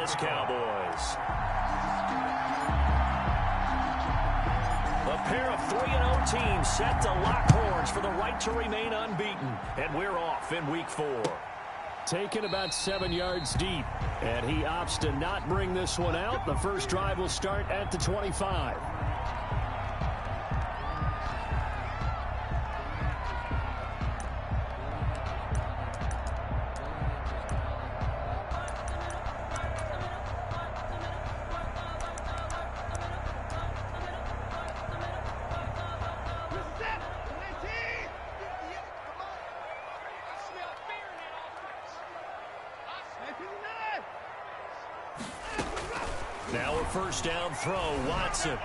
Dallas Cowboys. A pair of 3-0 teams set to lock horns for the right to remain unbeaten. And we're off in week 4. Taken about 7 yards deep. And he opts to not bring this one out. The first drive will start at the 25. Now a first down throw, Watson.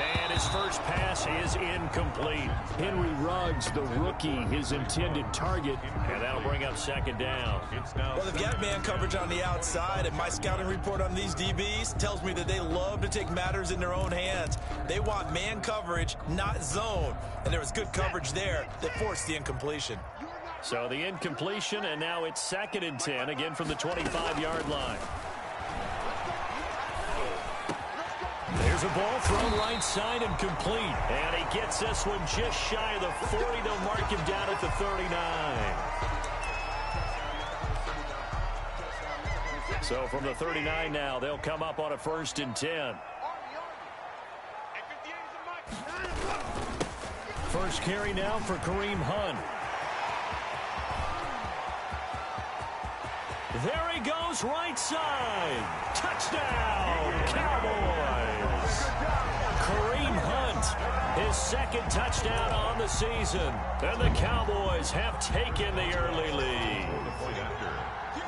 And his first pass is incomplete. Henry Ruggs, the rookie, his intended target. And that'll bring up second down. Well, they've got man coverage on the outside, and my scouting report on these DBs tells me that they love to take matters in their own hands. They want man coverage, not zone. And there was good coverage there that forced the incompletion. So the incompletion, and now it's 2nd and 10, again from the 25-yard line. There's a ball thrown right side and complete. And he gets this one just shy of the 40. They'll mark him down at the 39. So from the 39 now, they'll come up on a 1st and 10. First carry now for Kareem Hunt. There he goes, right side. Touchdown, Cowboys. Kareem Hunt, his 2nd touchdown on the season. And the Cowboys have taken the early lead.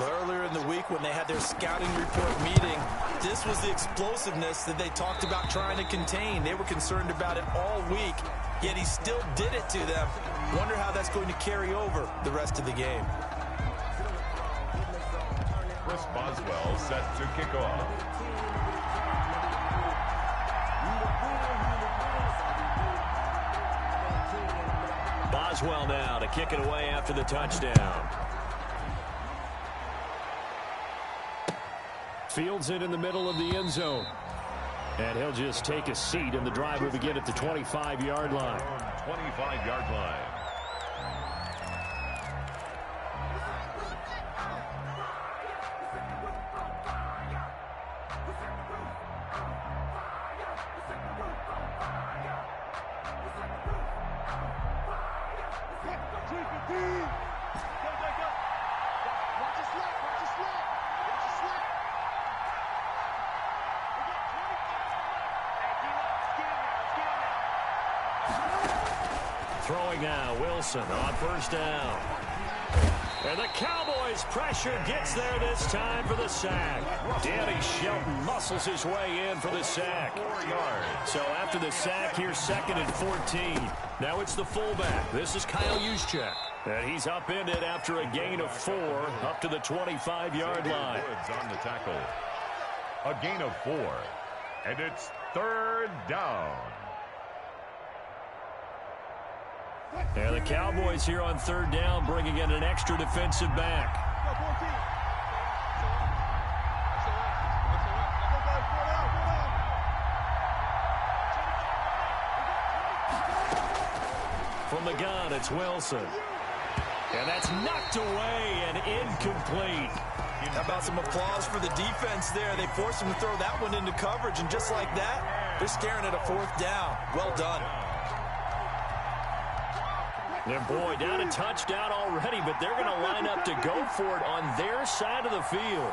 Earlier in the week when they had their scouting report meeting, this was the explosiveness that they talked about trying to contain. They were concerned about it all week, yet he still did it to them. Wonder how that's going to carry over the rest of the game. Chris Boswell set to kick off. Boswell now to kick it away after the touchdown. Fields it in the middle of the end zone. And he'll just take a seat, and the drive will begin at the 25-yard line. 25-yard line. Throwing now, Wilson on first down. And the Cowboys pressure gets there this time for the sack. Danny Shelton muscles his way in for the sack. 4 yards. So after the sack, here's 2nd and 14. Now it's the fullback. This is Kyle Juszczyk. And he's upended after a gain of 4 up to the 25-yard line. Woods on the tackle. A gain of 4. And it's 3rd down. And the Cowboys here on 3rd down, bringing in an extra defensive back. From the gun, it's Wilson. And that's knocked away and incomplete. How about some applause for the defense there? They forced him to throw that one into coverage, and just like that, they're staring at a 4th down. Well done. And boy, down a touchdown already, but they're going to line up to go for it on their side of the field.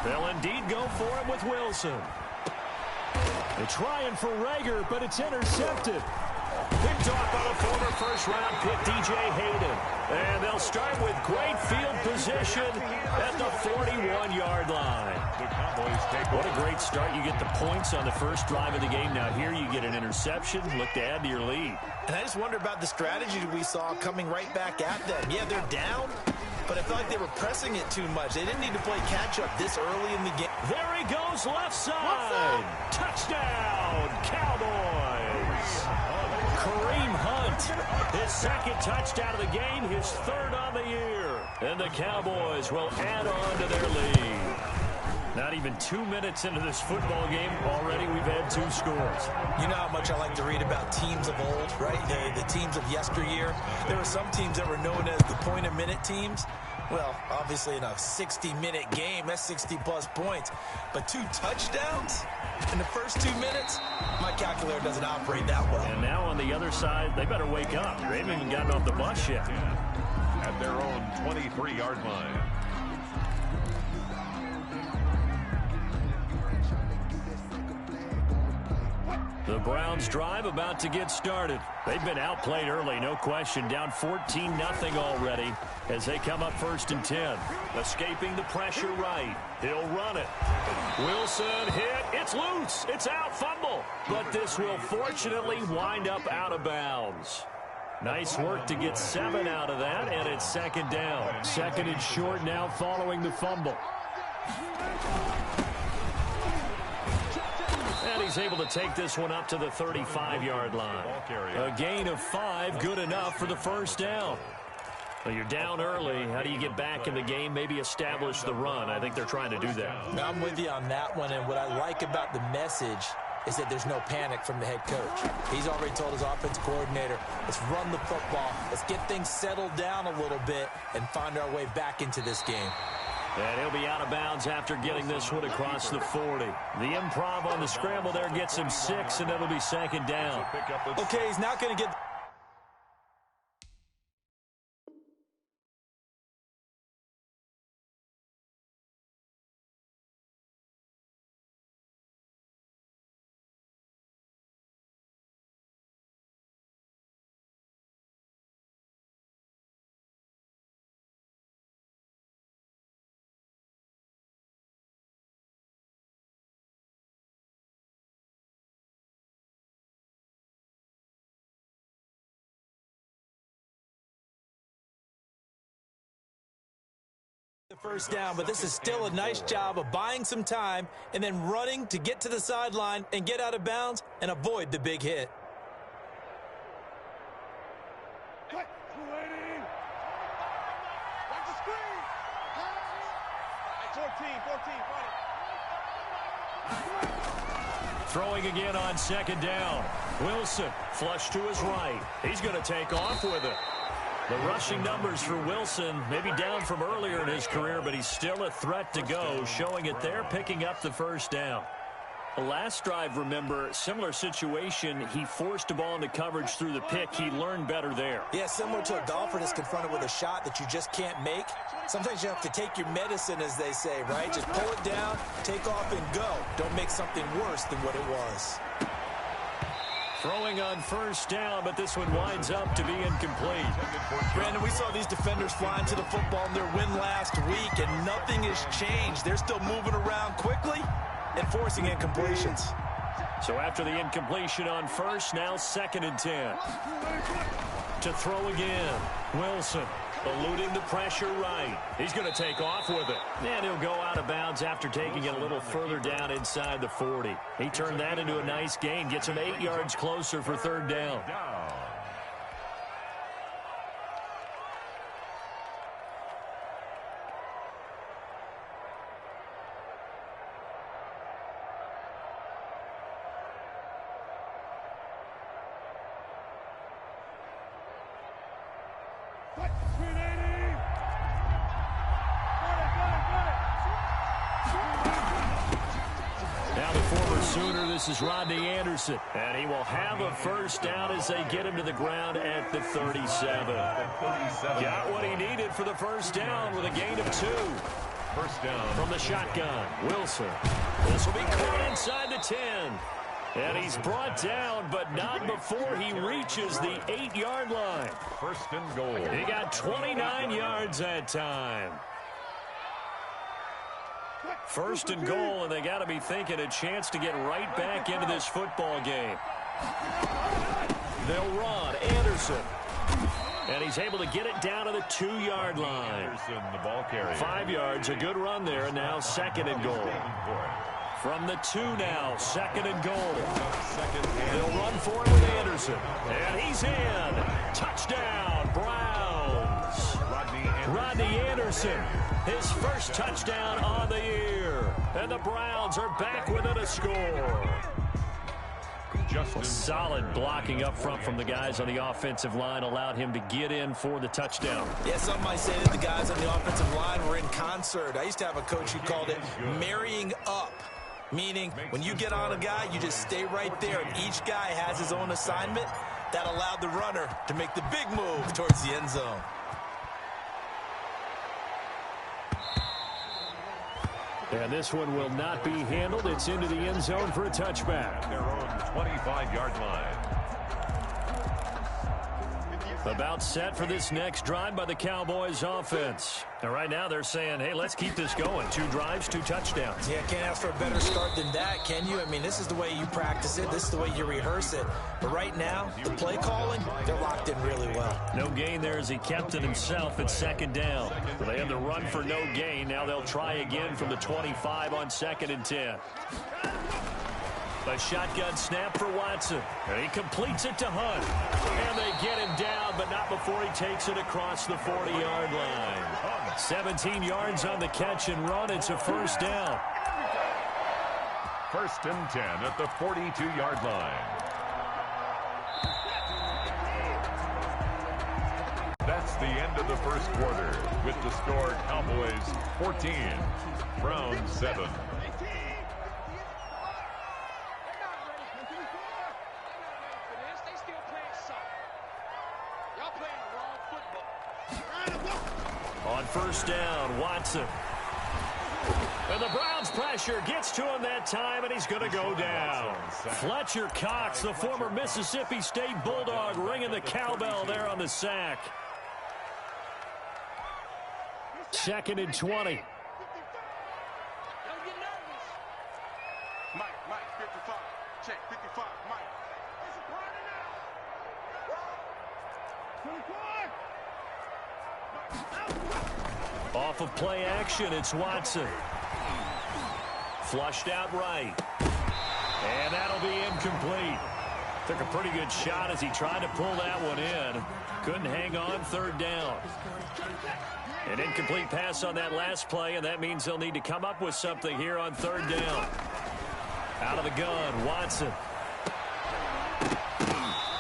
They'll indeed go for it with Wilson. They're trying for Rager, but it's intercepted. Picked off by the former first-round pick, DJ Hayden. And they'll start with great field position at the 41-yard line. What a great start. You get the points on the first drive of the game. Now here you get an interception. Look to add to your lead. And I just wonder about the strategy we saw coming right back at them. Yeah, they're down, but I feel like they were pressing it too much. They didn't need to play catch-up this early in the game. There he goes, left side. Touchdown, Cowboys. Kareem Hunt Hunt. His second touchdown of the game, his third on the year. And the Cowboys will add on to their lead. Not even 2 minutes into this football game, already we've had 2 scores. You know how much I like to read about teams of old, right? The teams of yesteryear. There were some teams that were known as the point-a-minute teams. Well, obviously in a 60-minute game, that's 60-plus points. But 2 touchdowns in the first 2 minutes? My calculator doesn't operate that well. And now on the other side, they better wake up. They haven't even gotten off the bus yet. At their own 23-yard line. The Browns drive about to get started. They've been outplayed early, no question. Down 14-0 already as they come up 1st and 10. Escaping the pressure right. He'll run it. Wilson hit. It's loose. It's out. Fumble. But this will fortunately wind up out of bounds. Nice work to get 7 out of that, and it's 2nd down. 2nd and short now following the fumble. And he's able to take this one up to the 35-yard line. A gain of 5, good enough for the 1st down. Well, you're down early. How do you get back in the game, maybe establish the run? I think they're trying to do that. I'm with you on that one, and what I like about the message is that there's no panic from the head coach. He's already told his offense coordinator, let's run the football, let's get things settled down a little bit and find our way back into this game. And he'll be out of bounds after getting this one across the 40. The improv on the scramble there gets him 6, and it'll be 2nd down. Okay, he's not going to get... the 1st down, but this is still a nice job of buying some time and then running to get to the sideline and get out of bounds and avoid the big hit. Throwing again on 2nd down. Wilson flush to his right. He's going to take off with it. The rushing numbers for Wilson, maybe down from earlier in his career, but he's still a threat to go, showing it there, picking up the 1st down. The last drive, remember, similar situation. He forced a ball into coverage through the pick. He learned better there. Yeah, similar to a golfer that's confronted with a shot that you just can't make. Sometimes you have to take your medicine, as they say, right? Just pull it down, take off, and go. Don't make something worse than what it was. Throwing on 1st down, but this one winds up to be incomplete. Brandon, we saw these defenders flying to the football in their win last week, and nothing has changed. They're still moving around quickly and forcing incompletions. So after the incompletion on 1st, now 2nd and 10. To throw again, Wilson eluding the pressure right. He's going to take off with it. And he'll go out of bounds after taking it a little further down inside the 40. He turned that into a nice gain. Gets him 8 yards closer for 3rd down. This is Rodney Anderson, and he will have a 1st down as they get him to the ground at the 37. Got what he needed for the 1st down with a gain of 2. 1st down. From the shotgun, Wilson. This will be caught inside the 10. And he's brought down, but not before he reaches the 8-yard line. 1st and goal. He got 29 yards that time. 1st and goal, and they got to be thinking a chance to get right back into this football game. They'll run. Anderson. And he's able to get it down to the 2-yard line. Anderson, the ball carrier. 5 yards, a good run there, and now 2nd and goal. From the 2 now, 2nd and goal. They'll run for it with Anderson. And he's in. Touchdown, Browns. Rodney Anderson, his first touchdown on the year. And the Browns are back within a score. Solid blocking up front from the guys on the offensive line allowed him to get in for the touchdown. Yeah, some might say that the guys on the offensive line were in concert. I used to have a coach who called it marrying up, meaning when you get on a guy, you just stay right there, and each guy has his own assignment. That allowed the runner to make the big move towards the end zone. And this one will not be handled. It's into the end zone for a touchback. Their own 25-yard line. About set for this next drive by the Cowboys offense. And right now they're saying, hey, let's keep this going. 2 drives, 2 touchdowns. Yeah, can't ask for a better start than that, can you? I mean, this is the way you practice it. This is the way you rehearse it. But right now, the play calling, they're locked in really well. No gain there as he kept it himself at 2nd down. So they had the run for no gain. Now they'll try again from the 25 on 2nd and 10. A shotgun snap for Watson. And he completes it to Hunt. And they get him down, but not before he takes it across the 40-yard line. 17 yards on the catch and run. It's a first down. 1st and 10 at the 42-yard line. That's the end of the first quarter with the score Cowboys 14, Browns 7. On 1st down, Watson. And the Browns pressure gets to him that time, and he's going to go down. Fletcher Cox, the former Mississippi State Bulldog, ringing the cowbell there on the sack. 2nd and 20. Don't get nervous. Mike, 55. Check, 55, Mike. It's a party now. 24. Off of play action, it's Watson. Flushed out right. And that'll be incomplete. Took a pretty good shot as he tried to pull that one in. Couldn't hang on, 3rd down. An incomplete pass on that last play, and that means they'll need to come up with something here on 3rd down. Out of the gun, Watson.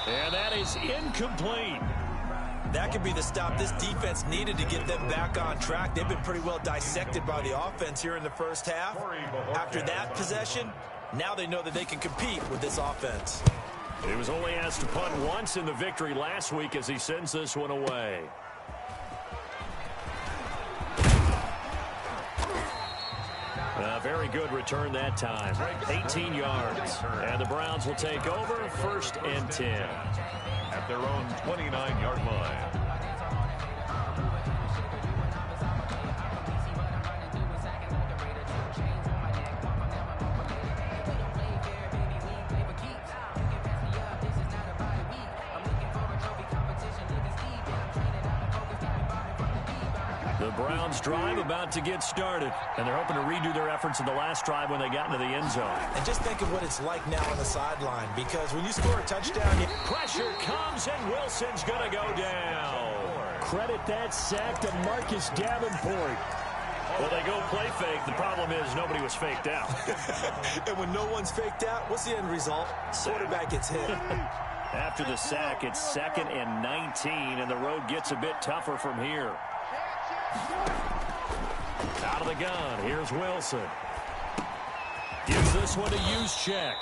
And that is incomplete. That could be the stop this defense needed to get them back on track. They've been pretty well dissected by the offense here in the first half. After that possession, now they know that they can compete with this offense. He was only asked to punt once in the victory last week as he sends this one away. Very good return that time. 18 yards. And the Browns will take over 1st and 10. At their own 29-yard line. The Browns drive about to get started, and they're hoping to redo their efforts in the last drive when they got into the end zone. And just think of what it's like now on the sideline, because when you score a touchdown, pressure comes, and Wilson's going to go down. Credit that sack to Marcus Davenport. Well, they go play fake. The problem is nobody was faked out. And when no one's faked out, what's the end result? Quarterback gets hit. After the sack, it's 2nd and 19, and the road gets a bit tougher from here. Out of the gun, here's Wilson. Gives this one to Juszczyk.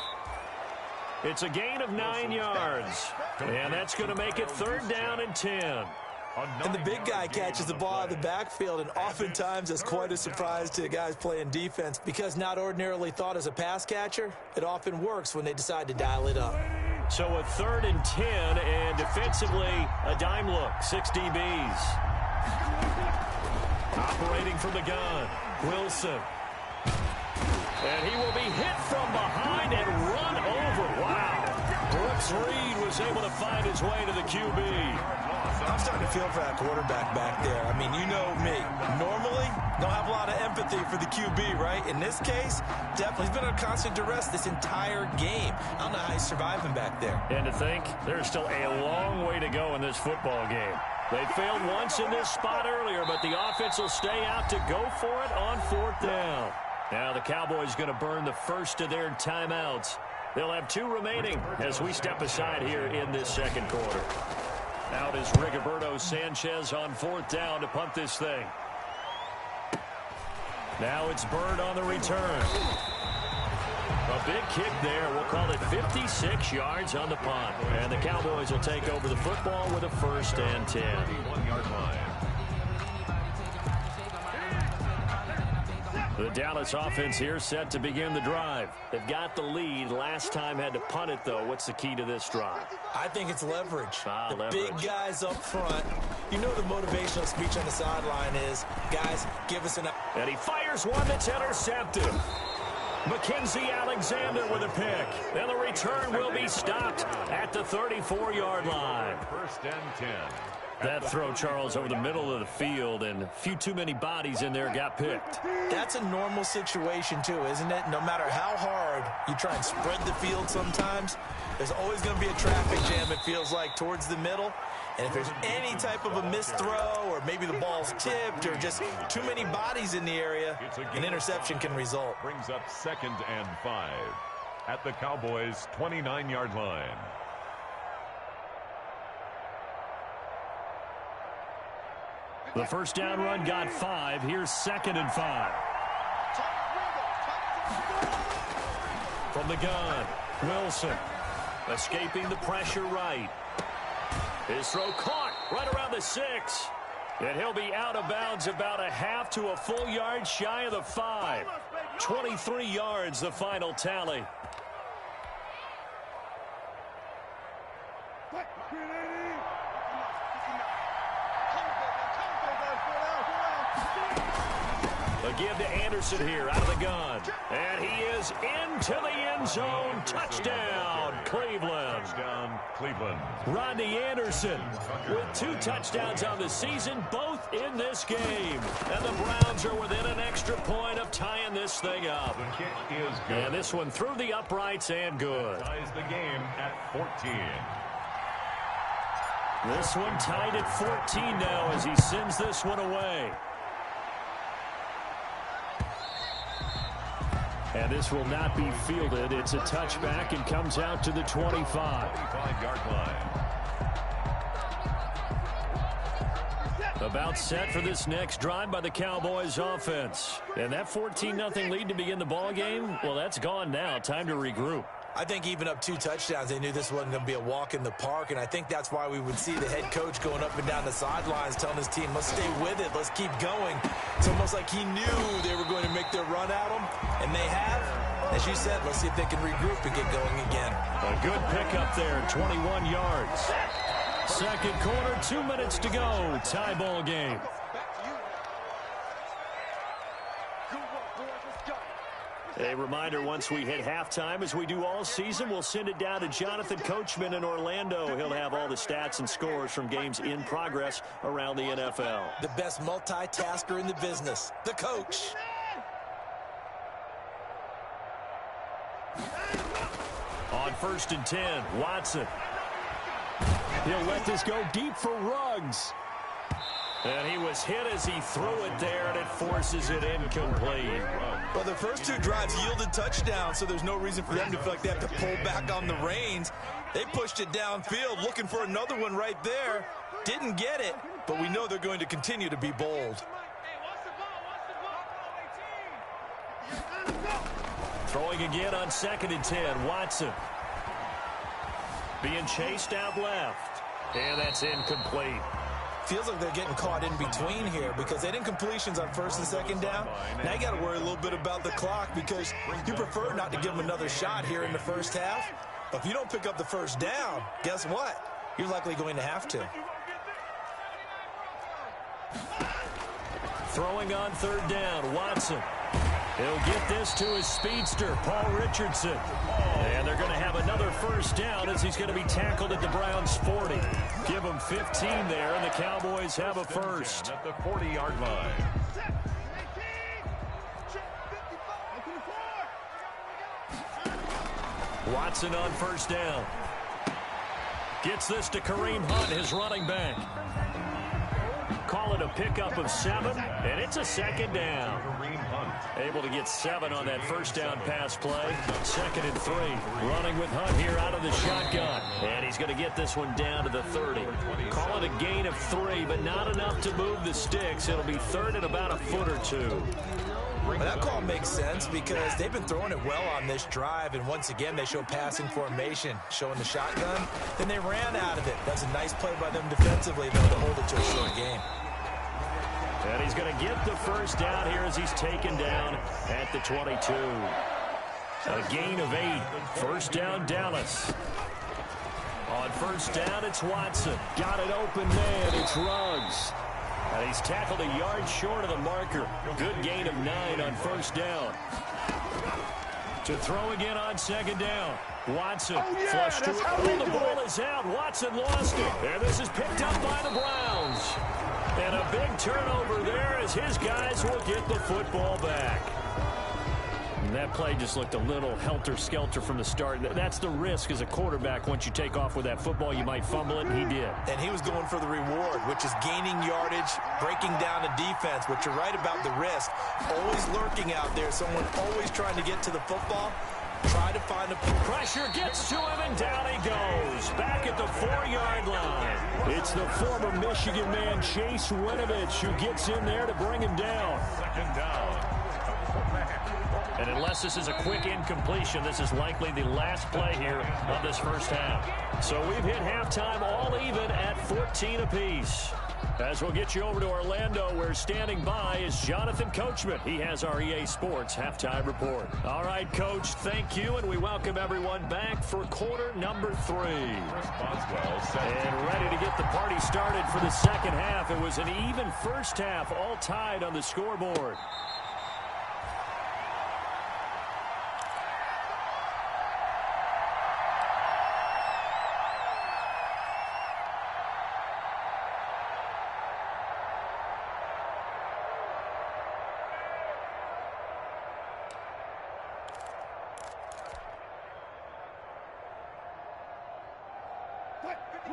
It's a gain of 9 yards. And that's going to make it 3rd down and 10. And the big guy catches the ball out of the backfield, and oftentimes that's quite a surprise to the guys playing defense, because not ordinarily thought as a pass catcher, it often works when they decide to dial it up. So a 3rd and 10, and defensively a dime look, 6 DBs. Operating from the gun, Wilson. And he will be hit from behind and run over. Wow. Brooks Reed was able to find his way to the QB. I'm starting to feel for that quarterback back there. I mean, you know me. Normally, don't have a lot of empathy for the QB, right? In this case, definitely he's been under constant duress this entire game. I don't know how he's surviving back there. And to think, there's still a long way to go in this football game. They failed once in this spot earlier, but the offense will stay out to go for it on 4th down. Now the Cowboys going to burn the first of their timeouts. They'll have 2 remaining as we step aside here in this second quarter. Out is Rigoberto Sanchez on 4th down to punt this thing. Now it's Bird on the return. A big kick there. We'll call it 56 yards on the punt. And the Cowboys will take over the football with a 1st and 10. 1-yard line. The Dallas offense here set to begin the drive. They've got the lead. Last time had to punt it, though. What's the key to this drive? I think it's leverage. Leverage. Big guys up front. You know the motivational speech on the sideline is, guys, give us an... And he fires one that's intercepted. Mackenzie Alexander with a pick. And the return will be stopped at the 34-yard line. 1st and 10. That throw, Charles, over the middle of the field, and a few too many bodies in there got picked. That's a normal situation, too, isn't it? No matter how hard you try and spread the field sometimes, there's always going to be a traffic jam, it feels like, towards the middle. And if there's any type of a missed throw or maybe the ball's tipped or just too many bodies in the area, an interception can result. Brings up 2nd and 5 at the Cowboys' 29-yard line. The 1st down run got 5. Here's 2nd and 5. From the gun, Wilson escaping the pressure right. His throw caught right around the 6. And he'll be out of bounds about a half to a full yard shy of the 5. 23 yards, the final tally. Give to Anderson here out of the gun. And he is into the end zone. Touchdown, Cleveland. Touchdown, Cleveland. Rodney Anderson with 2 touchdowns on the season, both in this game. And the Browns are within an extra point of tying this thing up. The kick is good. And this one through the uprights and good. Ties the game at 14. This one tied at 14 now as he sends this one away. And this will not be fielded. It's a touchback and comes out to the 25. 25-yard line. About set for this next drive by the Cowboys offense. And that 14-0 lead to begin the ball game, well, that's gone now. Time to regroup. I think even up 2 touchdowns, they knew this wasn't going to be a walk in the park, and I think that's why we would see the head coach going up and down the sidelines telling his team, let's stay with it, let's keep going. It's almost like he knew they were going to make their run at him, and they have. As you said, let's see if they can regroup and get going again. A good pickup there, 21 yards. Second quarter, 2 minutes to go. Tie ball game. A reminder, once we hit halftime, as we do all season, we'll send it down to Jonathan Coachman in Orlando. He'll have all the stats and scores from games in progress around the NFL. The best multitasker in the business, the coach. On 1st and 10, Watson. He'll let this go deep for Ruggs. And he was hit as he threw it there, and it forces it incomplete. Well, the first 2 drives yielded touchdowns, so there's no reason for them to feel like they have to pull back on the reins. They pushed it downfield, looking for another one right there. Didn't get it, but we know they're going to continue to be bold. Throwing again on 2nd and 10, Watson. Being chased out left. And that's incomplete. Feels like they're getting caught in between here because they didn't completions on 1st and 2nd down. Now you got to worry a little bit about the clock because you prefer not to give them another shot here in the first half. But if you don't pick up the 1st down, guess what? You're likely going to have to. Throwing on 3rd down, Watson. He'll get this to his speedster, Paul Richardson. And they're going to have another first down as he's going to be tackled at the Browns' 40. Give him 15 there, and the Cowboys have a first. At the 40-yard line. Watson on first down. Gets this to Kareem Hunt, his running back. Call it a pickup of 7, and it's a second down. Able to get 7 on that first down pass play. 2nd and 3. Running with Hunt here out of the shotgun. And he's going to get this one down to the 30. Call it a gain of 3, but not enough to move the sticks. It'll be 3rd and about a foot or 2. Well, that call makes sense because they've been throwing it well on this drive, and once again they show passing formation, showing the shotgun. Then they ran out of it. That's a nice play by them defensively, though, to hold it to a short game. And he's going to get the first down here as he's taken down at the 22. A gain of 8. First down, Dallas. On first down, it's Watson. Got it open man. It's Ruggs. And he's tackled a yard short of the marker. Good gain of 9 on first down. To throw again on second down. Watson flushed to it. Oh, the ball is out. Watson lost it. And this is picked up by the Browns. And a big turnover there as his guys will get the football back. And that play just looked a little helter-skelter from the start. That's the risk as a quarterback. Once you take off with that football, you might fumble it, and he did. And he was going for the reward, which is gaining yardage, breaking down a defense. But you're right about the risk. Always lurking out there. Someone always trying to get to the football. Try to find a... Pressure gets to him, and down he goes. Back at the 4-yard line. It's the former Michigan man, Chase Winovich, who gets in there to bring him down. Second down. And unless this is a quick incompletion, this is likely the last play here of this first half. So we've hit halftime all even at 14 apiece. As we'll get you over to Orlando, where standing by is Jonathan Coachman. He has our EA Sports halftime report. All right, Coach, thank you, and we welcome everyone back for quarter number 3. And ready to get the party started for the second half. It was an even first half, all tied on the scoreboard.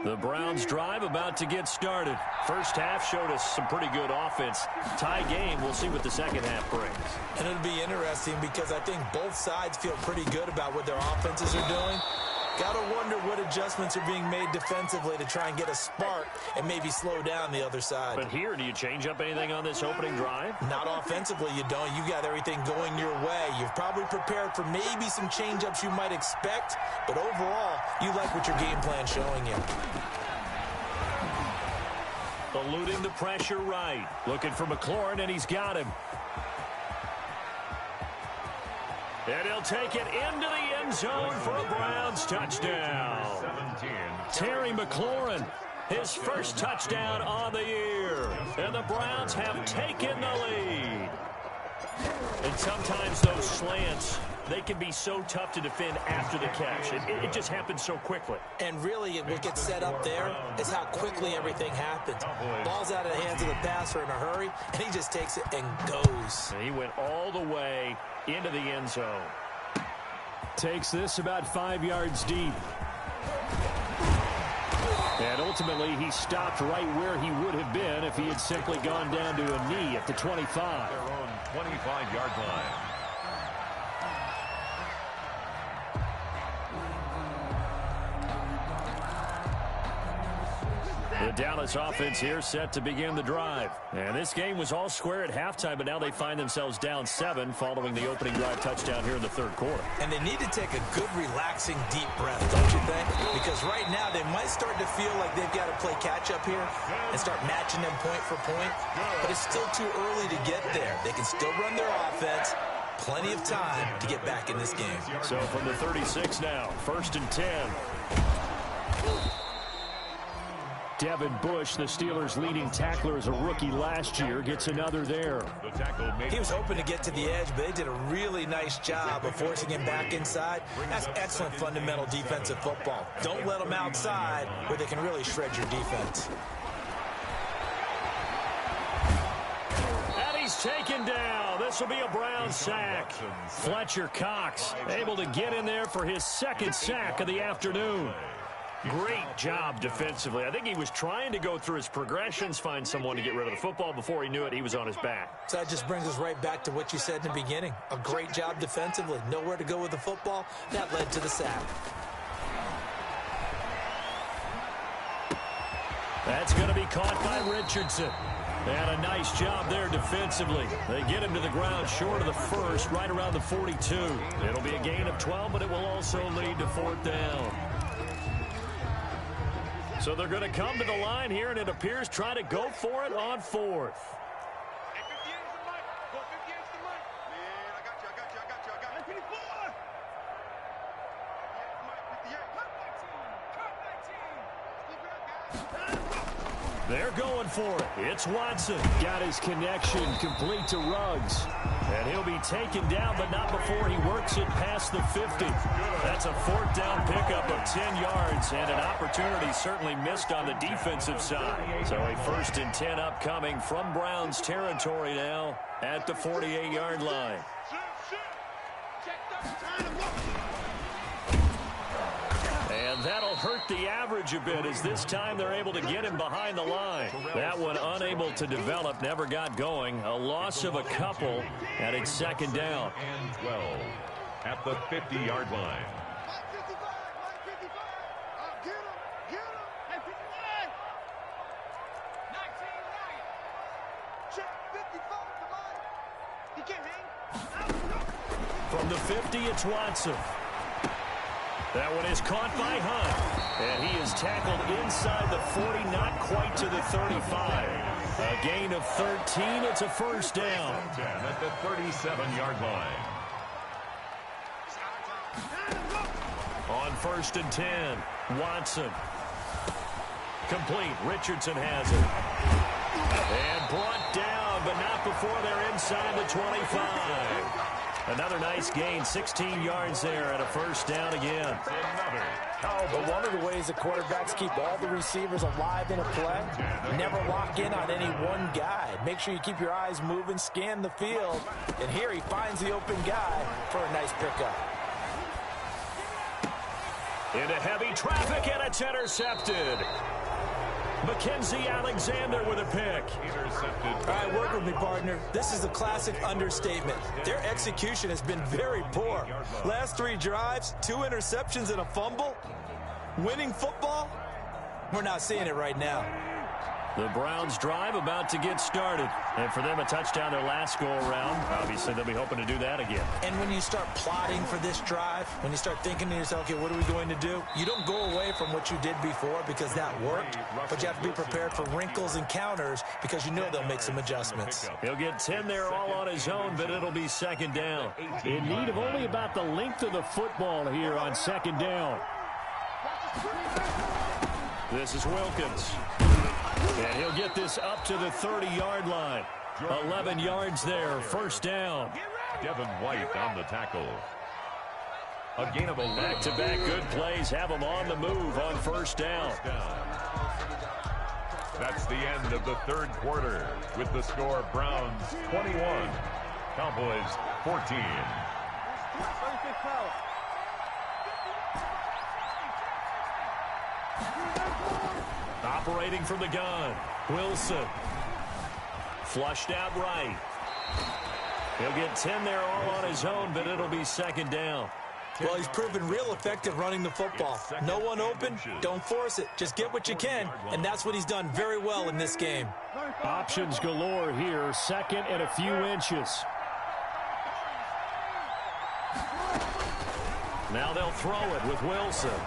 The Browns drive about to get started. First half showed us some pretty good offense. Tie game, we'll see what the second half brings. And it'll be interesting because I think both sides feel pretty good about what their offenses are doing. Got to wonder what adjustments are being made defensively to try and get a spark and maybe slow down the other side. But here, do you change up anything on this opening drive? Not offensively, you don't. You got everything going your way. You've probably prepared for maybe some change-ups you might expect, but overall, you like what your game plan's showing you. Eluding the pressure right. Looking for McLaurin, and he's got him. And he'll take it into the end zone for a Browns touchdown. Terry McLaurin, his first touchdown on the year. And the Browns have taken the lead. And sometimes those slants, they can be so tough to defend after the catch. It just happens so quickly. And really, what gets set up there is how quickly everything happens. Ball's out of the hands of the passer in a hurry, and he just takes it and goes. And he went all the way into the end zone. Takes this about 5 yards deep. And ultimately, he stopped right where he would have been if he had simply gone down to a knee at the 25. Their own 25-yard line. The Dallas offense here set to begin the drive. And this game was all square at halftime, but now they find themselves down 7 following the opening drive touchdown here in the third quarter. And they need to take a good, relaxing, deep breath, don't you think? Because right now they might start to feel like they've got to play catch-up here and start matching them point for point. But it's still too early to get there. They can still run their offense. Plenty of time to get back in this game. So from the 36 now, 1st and 10. Devin Bush, the Steelers' leading tackler as a rookie last year, gets another there. He was hoping to get to the edge, but they did a really nice job of forcing him back inside. That's excellent fundamental defensive football. Don't let them outside where they can really shred your defense. And he's taken down. This will be a Brown sack. Fletcher Cox able to get in there for his second sack of the afternoon. Great job defensively. I think he was trying to go through his progressions, find someone to get rid of the football. Before he knew it, he was on his back. So that just brings us right back to what you said in the beginning. A great job defensively. Nowhere to go with the football. That led to the sack. That's going to be caught by Richardson. And a nice job there defensively. They get him to the ground short of the first, right around the 42. It'll be a gain of 12, but it will also lead to 4th down. So they're going to come to the line here, and it appears try to go for it on 4th. They're going for it. It's Watson. Got his connection complete to Ruggs. And he'll be taken down, but not before he works it past the 50. That's a 4th down pickup of 10 yards, and an opportunity certainly missed on the defensive side. So a 1st and 10 upcoming from Browns territory now at the 48-yard line. And that'll hurt the average a bit, as this time they're able to get him behind the line. That one unable to develop, never got going. A loss of a couple, and it's 2nd down. And 12 at the 50-yard line. From the 50, it's Watson. That one is caught by Hunt, and he is tackled inside the 40, not quite to the 35. A gain of 13, it's a 1st down. At the 37-yard line. On 1st and 10, Watson. Complete, Richardson has it. And brought down, but not before they're inside the 25. Another nice gain, 16 yards there, and a 1st down again. But one of the ways the quarterbacks keep all the receivers alive in a play, never lock in on any one guy. Make sure you keep your eyes moving, scan the field, and here he finds the open guy for a nice pickup. Into heavy traffic, and it's intercepted. Mackenzie Alexander with a pick. Intercepted. All right, work with me, partner. This is a classic understatement. Their execution has been very poor. Last 3 drives, 2 interceptions and a fumble. Winning football? We're not seeing it right now. The Browns drive about to get started. And for them, a touchdown their last go-around. Obviously, they'll be hoping to do that again. And when you start plotting for this drive, when you start thinking to yourself, okay, what are we going to do? You don't go away from what you did before because that worked, but you have to be prepared for wrinkles and counters because you know they'll make some adjustments. He'll get 10 there all on his own, but it'll be 2nd down. In need of only about the length of the football here on 2nd down. This is Wilkins. And he'll get this up to the 30-yard line. 11 yards there, 1st down. Devin White on the tackle. A gain of 11. Back-to-back good plays have him on the move on 1st down. That's the end of the 3rd quarter with the score Browns 21, Cowboys 14. Operating from the gun, Wilson. Flushed out right. He'll get 10 there all on his own, but it'll be 2nd down. Well, he's proven real effective running the football. No one open, don't force it. Just get what you can, and that's what he's done very well in this game. Options galore here, 2nd and a few inches. Now they'll throw it with Wilson.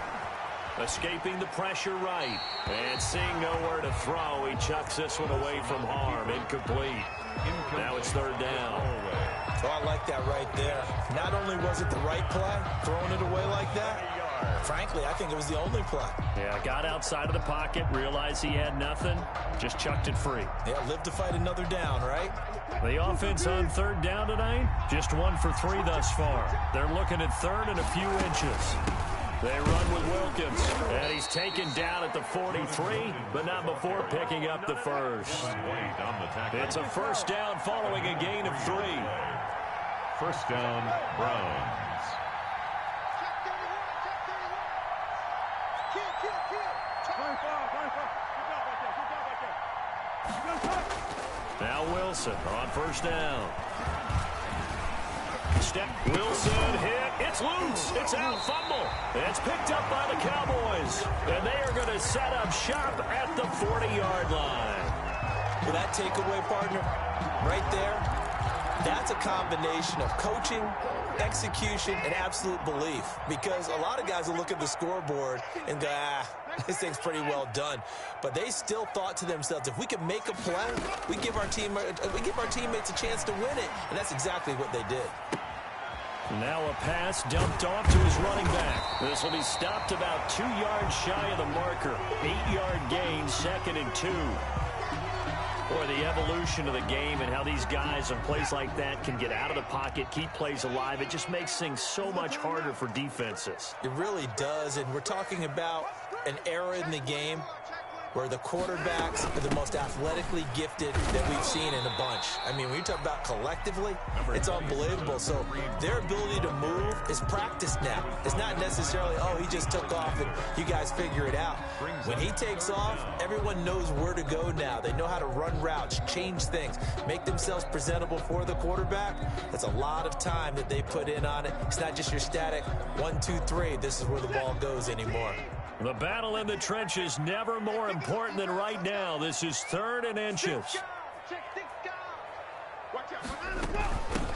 Escaping the pressure right. And seeing nowhere to throw, he chucks this one away from harm. Incomplete. Now it's 3rd down. Oh, I like that right there. Not only was it the right play, throwing it away like that, Frankly, I think it was the only play. Yeah, got outside of the pocket, realized he had nothing, just chucked it free. Yeah, live to fight another down, right? The offense on third down tonight, just 1 for 3 thus far. They're looking at third and a few inches. They run with Wilkins, and he's taken down at the 43, but not before picking up the first. It's a first down following a gain of 3. First down, Browns. Now Wilson on first down. Wilson hit. It's loose. It's out. Fumble. It's picked up by the Cowboys. And they are going to set up shop at the 40-yard line. Well, that takeaway, partner, right there, that's a combination of coaching, execution, and absolute belief. Because a lot of guys will look at the scoreboard and go, this thing's pretty well done. But they still thought to themselves, if we can make a play, we give our teammates a chance to win it. And that's exactly what they did. Now a pass dumped off to his running back. This will be stopped about 2 yards shy of the marker. 8-yard gain, 2nd and 2. Boy, the evolution of the game and how these guys in plays like that can get out of the pocket, keep plays alive, it just makes things so much harder for defenses. It really does, and we're talking about an era in the game where the quarterbacks are the most athletically gifted that we've seen in a bunch. I mean, when you talk about collectively, it's unbelievable. So their ability to move is practiced now. It's not necessarily, oh, he just took off and you guys figure it out. When he takes off, everyone knows where to go now. They know how to run routes, change things, make themselves presentable for the quarterback. That's a lot of time that they put in on it. It's not just your static 1, 2, 3. This is where the ball goes anymore. The battle in the trenches never more important than right now. This is 3rd and inches.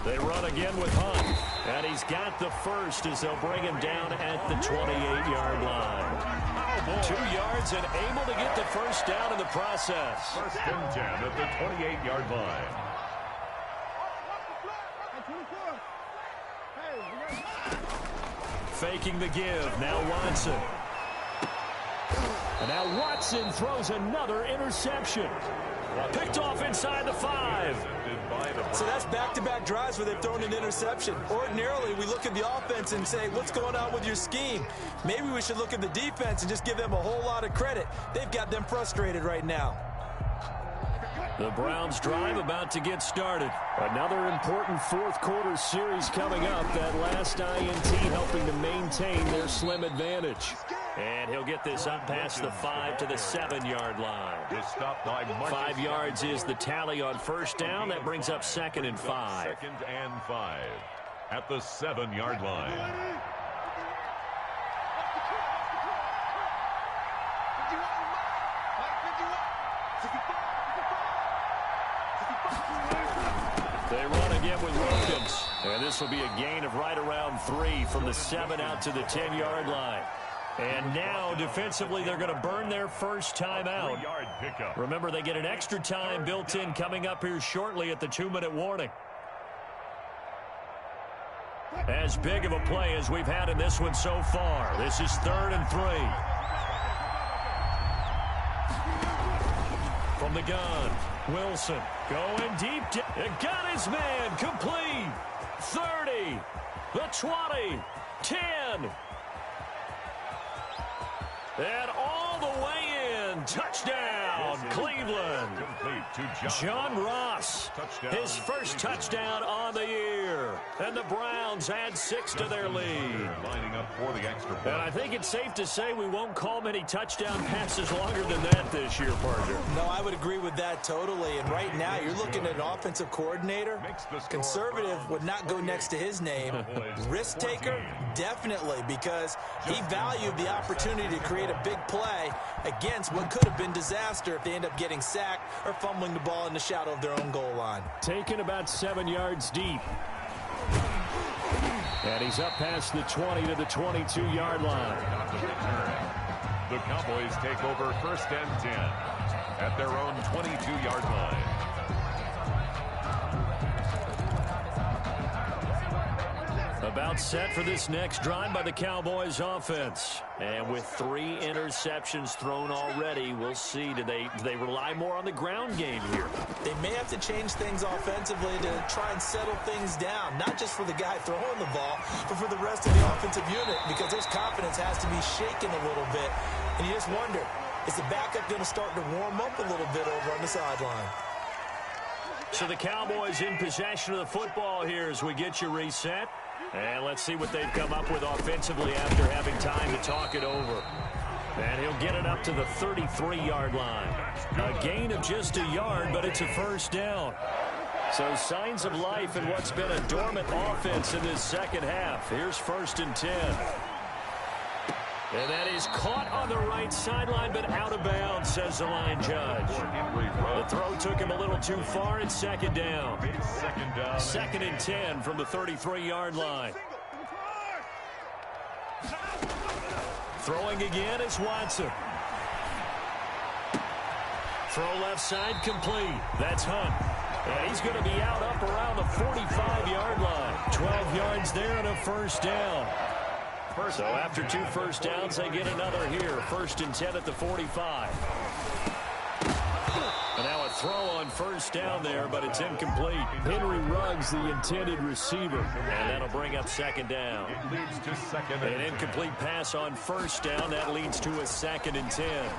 They run again with Hunt. And he's got the first as they'll bring him down at the 28-yard line. 2 yards and able to get the first down in the process. First and 10 at the 28-yard line. Faking the give. Now Watson. And now Watson throws another interception. Picked off inside the 5. So that's back-to-back drives where they've thrown an interception. Ordinarily, we look at the offense and say, what's going on with your scheme? Maybe we should look at the defense and just give them a whole lot of credit. They've got them frustrated right now. The Browns drive about to get started. Another important fourth-quarter series coming up. That last INT helping to maintain their slim advantage. And he'll get this up past the 5 to the 7-yard line. 5 yards is the tally on first down. That brings up 2nd and 5. 2nd and 5 at the 7-yard line. They run again with Wilkins. And this will be a gain of right around 3 from the 7 out to the 10-yard line. And now, defensively, they're going to burn their first time out. Remember, they get an extra time built in coming up here shortly at the 2-minute warning. As big of a play as we've had in this one so far. This is 3rd and 3. From the gun, Wilson going deep. Got his man complete. 30, the 20, 10. And all the way in. Touchdown, Cleveland. John Ross, his first touchdown on the year. And the Browns add 6 to their lead. And I think it's safe to say we won't call many touchdown passes longer than that this year, partner. No, I would agree with that totally. And right now, you're looking at an offensive coordinator. Conservative would not go next to his name. Risk taker, definitely, because he valued the opportunity to create a big play against what could have been disaster if they end up getting sacked or fumbling the ball in the shadow of their own goal line. Taken about 7 yards deep. And he's up past the 20 to the 22-yard line. The Cowboys take over 1st and 10 at their own 22-yard line. About set for this next drive by the Cowboys offense. And with 3 interceptions thrown already, we'll see. Do they rely more on the ground game here? They may have to change things offensively to try and settle things down, not just for the guy throwing the ball, but for the rest of the offensive unit, because his confidence has to be shaken a little bit. And you just wonder, is the backup going to start to warm up a little bit over on the sideline? So the Cowboys in possession of the football here as we get you reset. And let's see what they've come up with offensively after having time to talk it over. And he'll get it up to the 33-yard line. A gain of just a yard, but it's a first down. So signs of life in what's been a dormant offense in this second half. Here's 1st and 10. And that is caught on the right sideline, but out of bounds, says the line judge. The throw took him a little too far. It's 2nd down. 2nd and 10 from the 33-yard line. Throwing again is Watson. Throw left side complete. That's Hunt. And he's going to be out up around the 45-yard line. 12 yards there and a first down. So after 2 first downs, they get another here. 1st and 10 at the 45. And now a throw on first down there, but it's incomplete. Henry Ruggs, the intended receiver. And that'll bring up 2nd down. It leads to 2nd An incomplete pass on first down. That leads to a 2nd and 10.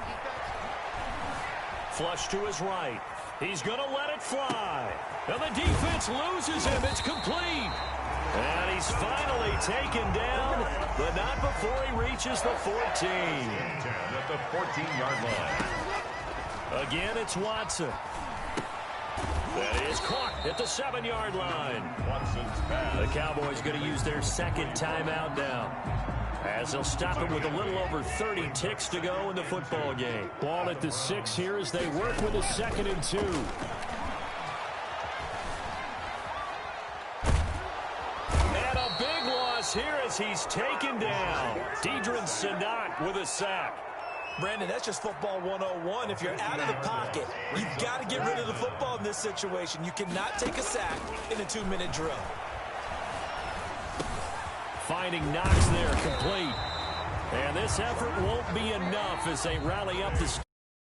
Flush to his right. He's going to let it fly. And the defense loses him. It's complete. And he's finally taken down, but not before he reaches the 14. 10 at the 14-yard line. Again, it's Watson. That is caught at the 7-yard line. Watson's pass. The Cowboys going to use their 2nd timeout now, as they'll stop it with a little over 30 ticks to go in the football game. Ball at the 6 here as they work with a 2nd and 2. Here as he's taken down. Deidrin Senat with a sack. Brandon, that's just football 101. If you're out of the pocket, you've got to get rid of the football in this situation. You cannot take a sack in a 2-minute drill. Finding Knox there, complete. And this effort won't be enough as they rally up the